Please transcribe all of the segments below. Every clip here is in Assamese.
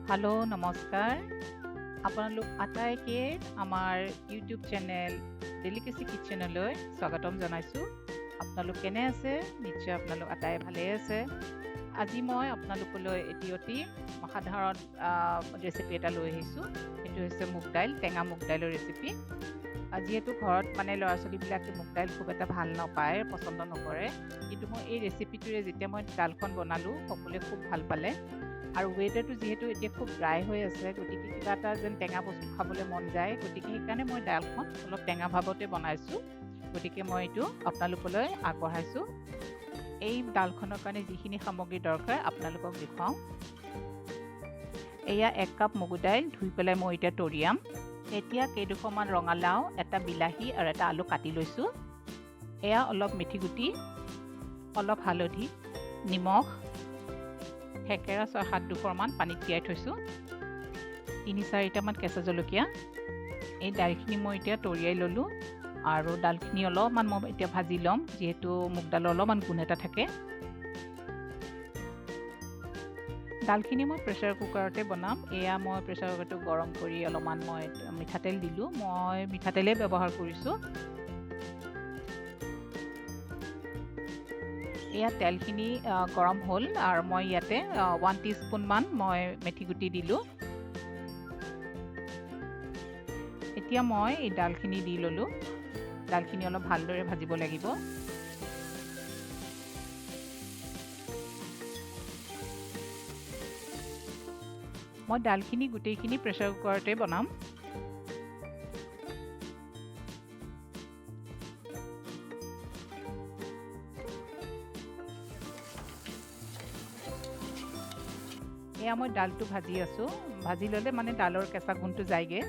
হেল্ল' নমস্কাৰ আপোনালোক আটাইকে আমাৰ ইউটিউব চেনেল ডেলিকেচি কিটচেনলৈ স্বাগতম জনাইছোঁ। আপোনালোক কেনে আছে? নিশ্চয় আপোনালোক আটাই ভালে আছে। আজি মই আপোনালোকলৈ এটি অতি সাধাৰণ ৰেচিপি এটা লৈ আহিছোঁ। সেইটো হৈছে মুগ দাইল, টেঙা মুগ দাইলৰ ৰেচিপি। যিহেতু ঘৰত ল'ৰা ছোৱালীবিলাকে মুগ দাইল খুব এটা ভাল নাপায়, পচন্দ নকৰে, কিন্তু মই এই ৰেচিপিটোৰে যেতিয়া মই দাইলখন বনালোঁ সকলোৱে খুব ভাল পালে। আৰু ৱেডাৰটো যিহেতু এতিয়া খুব ড্ৰাই হৈ আছে, গতিকে কিবা এটা যেন টেঙা বস্তু খাবলৈ মন যায়, গতিকে সেইকাৰণে মই দাইলখন অলপ টেঙা ভাৱতে বনাইছোঁ। গতিকে মই এইটো আপোনালোকলৈ আগবঢ়াইছোঁ। এই দাইলখনৰ কাৰণে যিখিনি সামগ্ৰী দৰকাৰ আপোনালোকক দেখুৱাওঁ। এয়া 1 কাপ মগু দাইল ধুই পেলাই মই এতিয়া তৰিয়াম। এতিয়া কেইডোখৰমান ৰঙালাও, এটা বিলাহী আৰু এটা আলু কাটি লৈছোঁ। এয়া অলপ মেথি গুটি, অলপ হালধি, নিমখ, থেকেৰা 6-7 ডোখৰমান পানীত তিয়াই থৈছোঁ, 3-4টামান কেঁচা জলকীয়া। এই দাইলখিনি মই এতিয়া তৰিয়াই ল'লোঁ আৰু দাইলখিনি অলপমান মই এতিয়া ভাজি ল'ম, যিহেতু মুগ দাইলৰ অলপমান গোন্ধ এটা থাকে। দাইলখিনি মই প্ৰেছাৰ কুকাৰতে বনাম। এয়া মই প্ৰেছাৰ কুকাৰটো গৰম কৰি অলপমান মই মিঠাতেল দিলোঁ। মই মিঠাতেলেই ব্যৱহাৰ কৰিছোঁ। এয়া তেলখিনি গৰম হ'ল আৰু মই ইয়াতে 1 টিস্পুনমান মই মেথি গুটি দিলোঁ। এতিয়া মই এই দাইলখিনি দি ল'লোঁ। দাইলখিনি অলপ ভালদৰে ভাজিব লাগিব। মই দাইলখিনি গোটেইখিনি প্ৰেছাৰ কুকাৰতে বনাম। এয়া মই দাইলটো ভাজি আছোঁ। ভাজি ল'লে দাইলৰ কেঁচা গোন্ধটো যায়গৈ।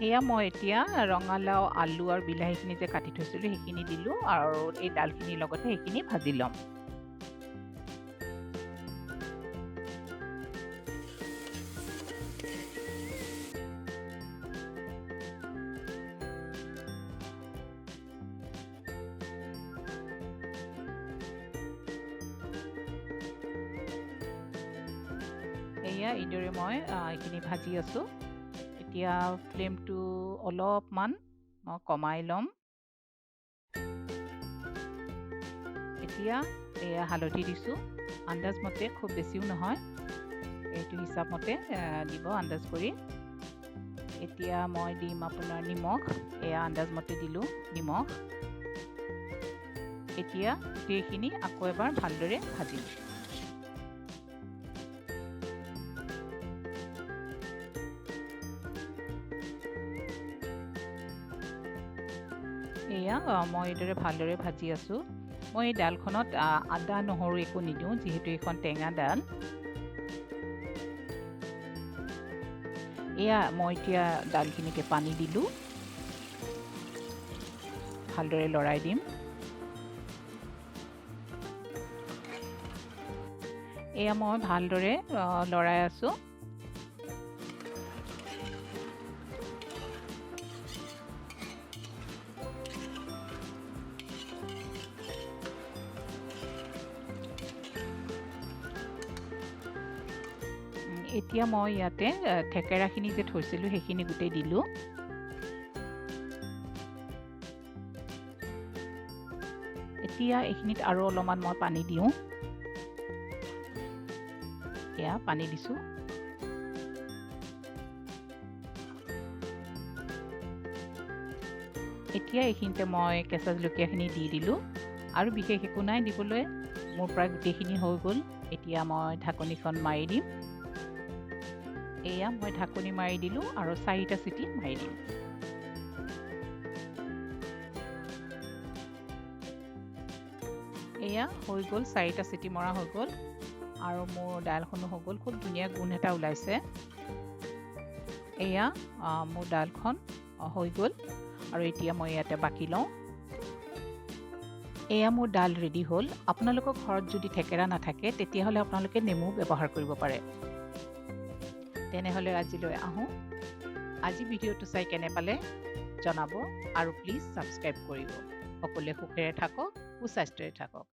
এয়া মই এতিয়া ৰঙালাও, আলু আৰু বিলাহীখিনি যে কাটি থৈছিলোঁ সেইখিনি দিলোঁ আৰু এই দাইলখিনিৰ লগতে সেইখিনি ভাজি ল'ম। এয়া এইদৰে মই এইখিনি ভাজি আছোঁ। এতিয়া ফ্লেমটো অলপমান মই কমাই ল'ম। এতিয়া এয়া হালধি দিছোঁ, আন্দাজ মতে, খুব বেছিও নহয়, এইটো হিচাপ মতে দিব আন্দাজ কৰি। এতিয়া মই দিম আপোনাৰ নিমখ, এয়া আন্দাজ মতে দিলোঁ নিমখ। এতিয়া গোটেইখিনি আকৌ এবাৰ ভালদৰে ভাজিম। এয়া মই এইদৰে ভালদৰে ভাজি আছোঁ। মই এই দাইলখনত আদা নহৰু একো নিদিওঁ, যিহেতু এইখন টেঙা দাইল। এয়া মই এতিয়া দাইলখিনিকে পানী দিলোঁ, ভালদৰে লৰাই দিম। এয়া মই ভালদৰে লৰাই আছোঁ। এতিয়া মই ইয়াতে থেকেৰাখিনি যে থৈছিলোঁ সেইখিনি গোটেই দিলোঁ। এতিয়া এইখিনিত আৰু অলপমান মই পানী দিওঁ। এয়া পানী দিছোঁ। এতিয়া এইখিনিতে মই কেঁচা জলকীয়াখিনি দি দিলোঁ আৰু বিশেষ একো নাই দিবলৈ, মোৰ প্ৰায় গোটেইখিনি হৈ গ'ল। এতিয়া মই ঢাকনিখন মাৰি দিম। এয়া মই ঢাকনি মাৰি দিলোঁ আৰু 4টা চিটি মাৰি দিম। এয়া হৈ গ'ল, 4টা চিটি মৰা হৈ গ'ল আৰু মোৰ দাইলখনো হৈ গ'ল। খুব ধুনীয়া গোন্ধ এটা ওলাইছে। এয়া মোৰ দাইলখন হৈ গ'ল আৰু এতিয়া মই ইয়াতে বাকি লওঁ। এয়া মোৰ দাইল ৰেডি হ'ল। আপোনালোকৰ ঘৰত যদি থেকেৰা নাথাকে তেতিয়াহ'লে আপোনালোকে নেমু ব্যৱহাৰ কৰিব পাৰে। তেনেহ'লে আজিলৈ আহোঁ। আজি ভিডিঅ'টো চাই কেনে পালে জনাব আৰু প্লিজ ছাবস্ক্ৰাইব কৰিব। সকলোৱে সুখেৰে থাকক, সুস্বাস্থ্যৰে থাকক।